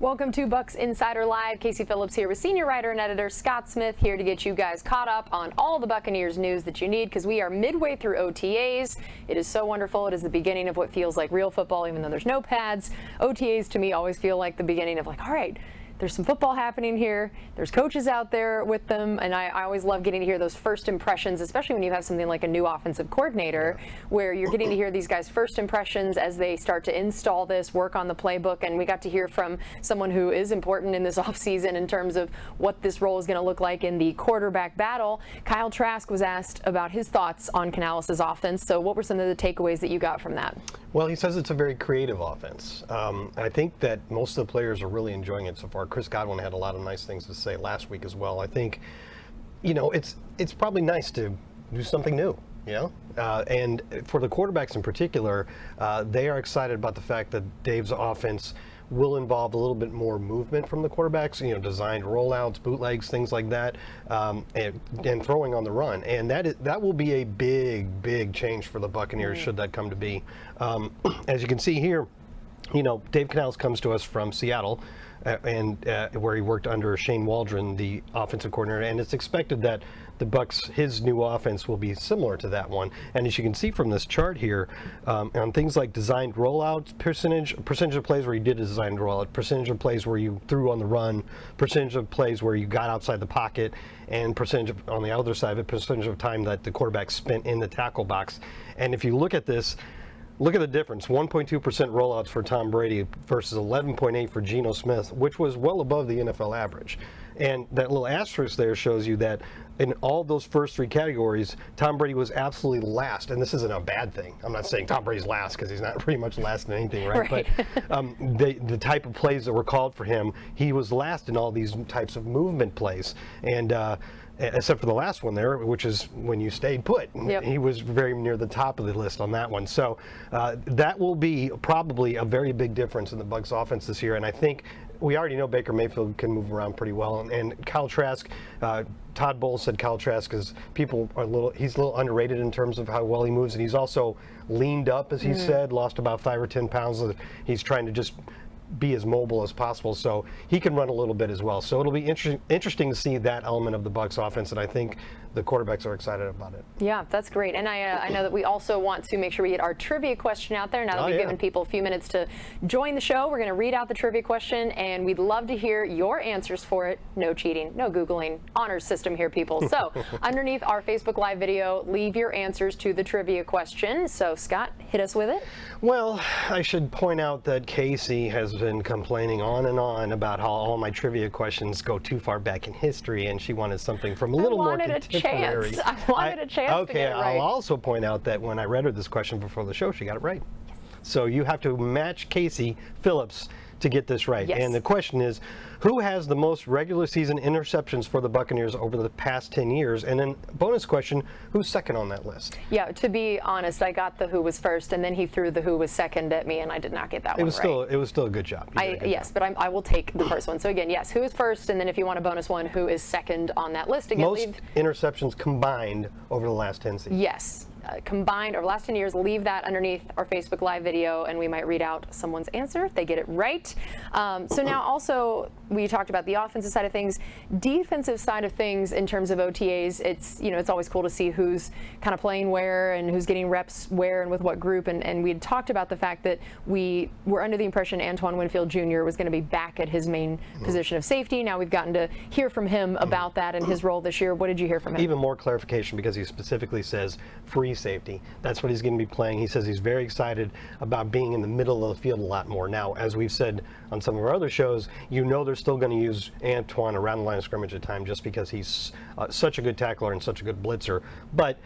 Welcome to Bucs Insider Live. Casey Phillips here with senior writer and editor Scott Smith, here to get you guys caught up on all the Buccaneers news that you need, because we are midway through OTAs. It is so wonderful. It is the beginning of what feels like real football, even though there's no pads. OTAs to me always feel like the beginning of, like, all right, there's some football happening here. There's coaches out there with them, and I always love getting to hear those first impressions, especially when you have something like a new offensive coordinator, where you're getting to hear these guys' first impressions as they start to install this, work on the playbook. And we got to hear from someone who is important in this offseason in terms of what this role is going to look like in the quarterback battle. Kyle Trask was asked about his thoughts on Canales' offense. So what were some of the takeaways that you got from that? Well, he says it's a very creative offense. I think that most of the players are really enjoying it so far. Chris Godwin had a lot of nice things to say last week as well. I think, it's probably nice to do something new, and for the quarterbacks in particular, they are excited about the fact that Dave's offense will involve a little bit more movement from the quarterbacks, designed rollouts, bootlegs, things like that, and throwing on the run. And that will be a big change for the Buccaneers should that come to be. As you can see here, Dave Canales comes to us from Seattle, and where he worked under Shane Waldron, the offensive coordinator, and it's expected that the Bucs, his new offense, will be similar to that one. And as you can see from this chart here, on things like designed rollouts, percentage of plays where you did a designed rollout, percentage of plays where you threw on the run, percentage of plays where you got outside the pocket, and percentage of, on the other side of it, percentage of time that the quarterback spent in the tackle box. And if you look at this, look at the difference, 1.2% rollouts for Tom Brady versus 11.8% for Geno Smith, which was well above the NFL average. And that little asterisk there shows you that in all those first three categories, Tom Brady was absolutely last. And this isn't a bad thing. I'm not saying Tom Brady's last, because he's not pretty much last in anything, right? But the type of plays that were called for him, he was last in all these types of movement plays. And except for the last one there, which is when you stayed put. Yep. He was very near the top of the list on that one. So that will be probably a very big difference in the Bucs offense this year. And I think we already know Baker Mayfield can move around pretty well. And Kyle Trask, Todd Bowles said Kyle Trask is, he's a little underrated in terms of how well he moves. And he's also leaned up, as he said, lost about 5 or 10 pounds. He's trying to just be as mobile as possible, so he can run a little bit as well. So it'll be interesting to see that element of the Bucs offense, and I think the quarterbacks are excited about it. Yeah, that's great. And I know that we also want to make sure we get our trivia question out there. Now that we've given people a few minutes to join the show, we're going to read out the trivia question, and we'd love to hear your answers for it. No cheating, no Googling, honors system here, people. So underneath our Facebook Live video, leave your answers to the trivia question. So Scott, hit us with it. Well, I should point out that Casey has been complaining on and on about how all my trivia questions go too far back in history, and she wanted something from a little more contemporary. I wanted a chance to get it right. I'll also point out that when I read her this question before the show, she got it right. Yes. So you have to match Casey Phillips to get this right. Yes. And the question is, who has the most regular season interceptions for the Buccaneers over the past 10 years? And then bonus question, who's second on that list? Yeah, to be honest, I got the who was first, and then he threw the who was second at me, and I did not get that one right. It was still a good job. Yes, but I will take the first one. So again, yes, who is first, and then if you want a bonus one, who is second on that list? Again, most interceptions combined over the last 10 seasons. Yes. Combined over the last 10 years, leave that underneath our Facebook Live video, and we might read out someone's answer if they get it right. So now also, we talked about the offensive side of things. Defensive side of things, in terms of OTAs, it's always cool to see who's kind of playing where and who's getting reps where and with what group. And we had talked about the fact that we were under the impression Antoine Winfield Jr. was going to be back at his main position of safety. Now we've gotten to hear from him about that and his role this year. What did you hear from him? Even more clarification, because he specifically says free safety. That's what he's going to be playing. He says he's very excited about being in the middle of the field a lot more. Now, as we've said on some of our other shows, they're still going to use Antoine around the line of scrimmage at time just because he's such a good tackler and such a good blitzer. But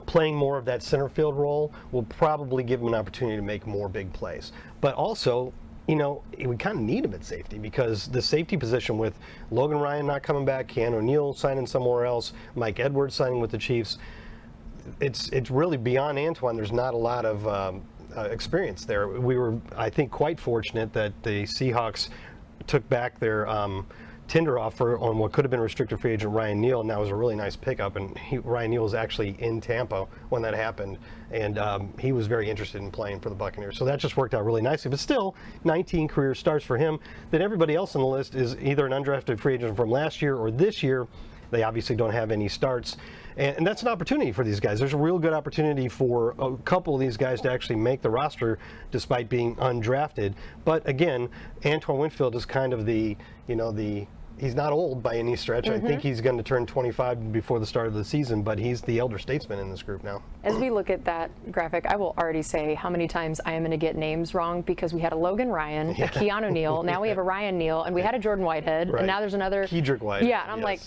playing more of that center field role will probably give him an opportunity to make more big plays. But also, we kind of need him at safety, because the safety position with Logan Ryan not coming back, Keanu O'Neal signing somewhere else, Mike Edwards signing with the Chiefs, it's really beyond Antoine. There's not a lot of experience there. We were, I think, quite fortunate that the Seahawks took back their tender offer on what could have been restricted free agent Ryan Neal, and that was a really nice pickup. And Ryan Neal was actually in Tampa when that happened, and he was very interested in playing for the Buccaneers. So that just worked out really nicely. But still, 19 career starts for him. Then everybody else on the list is either an undrafted free agent from last year or this year. They obviously don't have any starts. And that's an opportunity for these guys. There's a real good opportunity for a couple of these guys to actually make the roster despite being undrafted. But again, Antoine Winfield is kind of he's not old by any stretch. I think he's going to turn 25 before the start of the season, but he's the elder statesman in this group now. As we look at that graphic, I will already say how many times I am going to get names wrong, because we had a Logan Ryan, a Keanu Neal, now we have a Ryan Neal, and we had a Jordan Whitehead, and now there's another. Kedrick Whitehead. Yeah, and I'm like,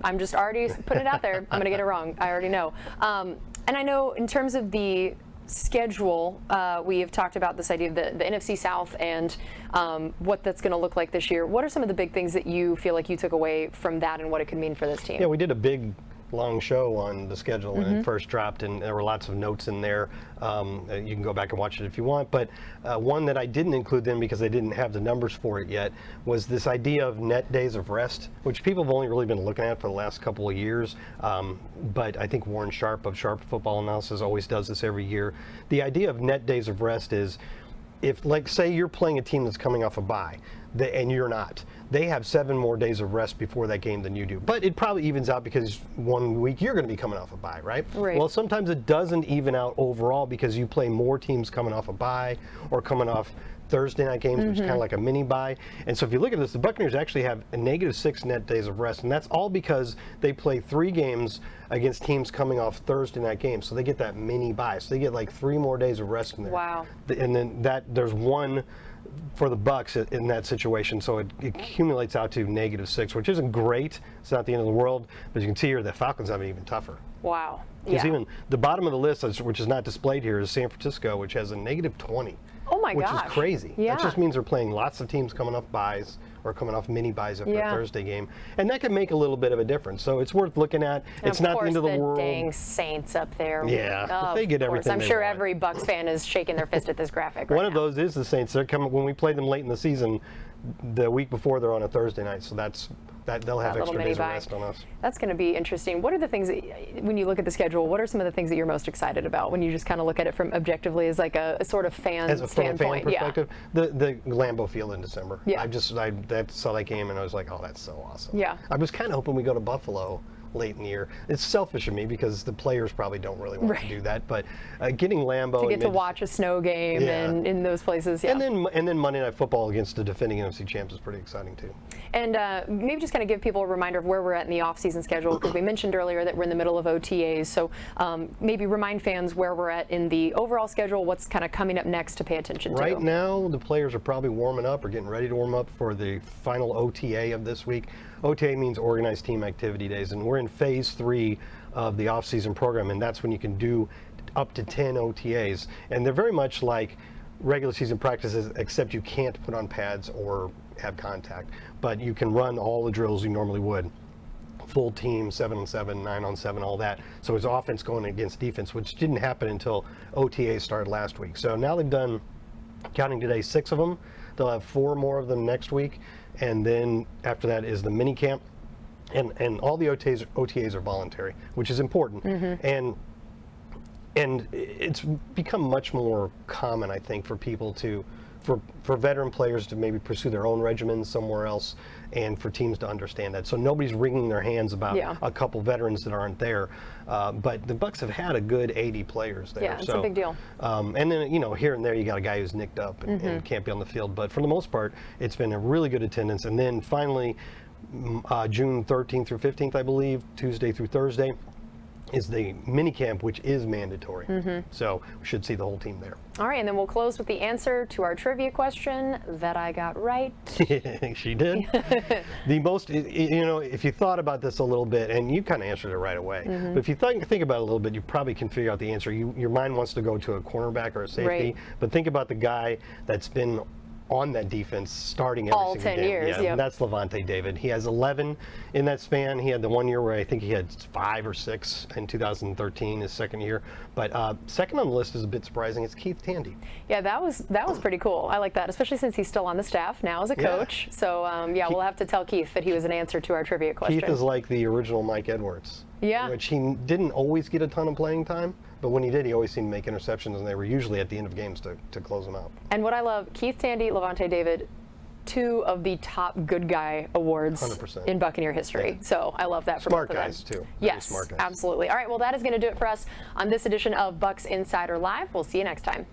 I'm just already putting it out there. I'm going to get it wrong. I already know. And I know in terms of the schedule, we have talked about this idea of the NFC South and what that's going to look like this year. What are some of the big things that you feel like you took away from that and what it could mean for this team? Yeah, we did a big long show on the schedule when it first dropped, and there were lots of notes in there. You can go back and watch it if you want, but one that I didn't include then because they didn't have the numbers for it yet was this idea of net days of rest, which people have only really been looking at for the last couple of years, but I think Warren Sharp of Sharp Football Analysis always does this every year. The idea of net days of rest is, if, like, say you're playing a team that's coming off a bye, and you're not, they have 7 more days of rest before that game than you do. But it probably evens out because 1 week you're going to be coming off a bye, right? Well, sometimes it doesn't even out overall because you play more teams coming off a bye or coming off Thursday night games, which is kind of like a mini bye. And so if you look at this, the Buccaneers actually have a -6 net days of rest, and that's all because they play 3 games against teams coming off Thursday night games. So they get that mini bye. So they get like 3 more days of rest in there. Wow. And then there's 1 for the Bucs in that situation, so it accumulates out to -6, which isn't great. It's not the end of the world, but you can see here the Falcons have it even tougher. Wow. Because even the bottom of the list, which is not displayed here, is San Francisco, which has a -20. Oh my gosh. Which is crazy. Yeah. That just means they're playing lots of teams coming off byes or coming off mini byes after a Thursday game, and that can make a little bit of a difference. So it's worth looking at. And it's not the end of the world. Dang Saints up there. Yeah, they get everything. I'm sure every Bucs fan is shaking their fist at this graphic. Right One of those is the Saints. They're coming when we play them late in the season. The week before, they're on a Thursday night, so they'll have extra days of rest on us. That's going to be interesting. What are the things when you look at the schedule? What are some of the things that you're most excited about when you just kind of look at it from objectively as like a sort of fan standpoint? From a fan perspective, the Lambeau Field in December. Yeah. I saw that game and I was like, oh, that's so awesome. Yeah. I was kind of hoping we go to Buffalo late in the year. It's selfish of me because the players probably don't really want to do that, but getting Lambeau to get to watch a snow game and in those places, and then Monday Night Football against the defending NFC champs is pretty exciting too. And maybe just kind of give people a reminder of where we're at in the off-season schedule, because we mentioned earlier that we're in the middle of OTAs. So maybe remind fans where we're at in the overall schedule, what's kind of coming up next to pay attention to. Right now, the players are probably warming up or getting ready to warm up for the final OTA of this week. OTA means Organized Team Activity Days, and we're in phase 3 of the off-season program, and that's when you can do up to 10 OTAs. And they're very much like regular season practices, except you can't put on pads or have contact, but you can run all the drills you normally would. Full team, 7-on-7, 9-on-7, all that. So it's offense going against defense, which didn't happen until OTA started last week. So now they've done, counting today, 6 of them. They'll have 4 more of them next week, and then after that is the mini camp, and all the OTAs are voluntary, which is important. And it's become much more common, I think, for people for veteran players to maybe pursue their own regimens somewhere else, and for teams to understand that. So nobody's wringing their hands about a couple veterans that aren't there. But the Bucs have had a good 80 players there. Yeah, it's a big deal. And then, here and there you got a guy who's nicked up and can't be on the field. But for the most part, it's been a really good attendance. And then finally, June 13th through 15th, I believe, Tuesday through Thursday, is the mini camp, which is mandatory. So we should see the whole team there. All right, and then we'll close with the answer to our trivia question that I got right. She did. The most, if you thought about this a little bit, and you kind of answered it right away, but if you think about it a little bit, you probably can figure out the answer. Your mind wants to go to a cornerback or a safety, but think about the guy that's been on that defense starting every All single 10 game. years, Yeah, yep. that's Levante David. He has 11 in that span. He had the 1 year where I think he had 5 or 6 in 2013, his second year. But second on the list is a bit surprising. It's Keith Tandy. Yeah, that was pretty cool. I like that, especially since he's still on the staff now as a coach. So yeah, we'll have to tell Keith that he was an answer to our trivia question. Keith is like the original Mike Edwards. Yeah. Which he didn't always get a ton of playing time, but when he did, he always seemed to make interceptions, and they were usually at the end of games to close them out. And what I love, Keith Tandy, Levante David, 2 of the top good guy awards 100%. in Buccaneer history. So I love that for Smart both of them. guys, too. Very Yes, smart guys. absolutely. All right, well, that is going to do it for us on this edition of Bucs Insider Live. We'll see you next time.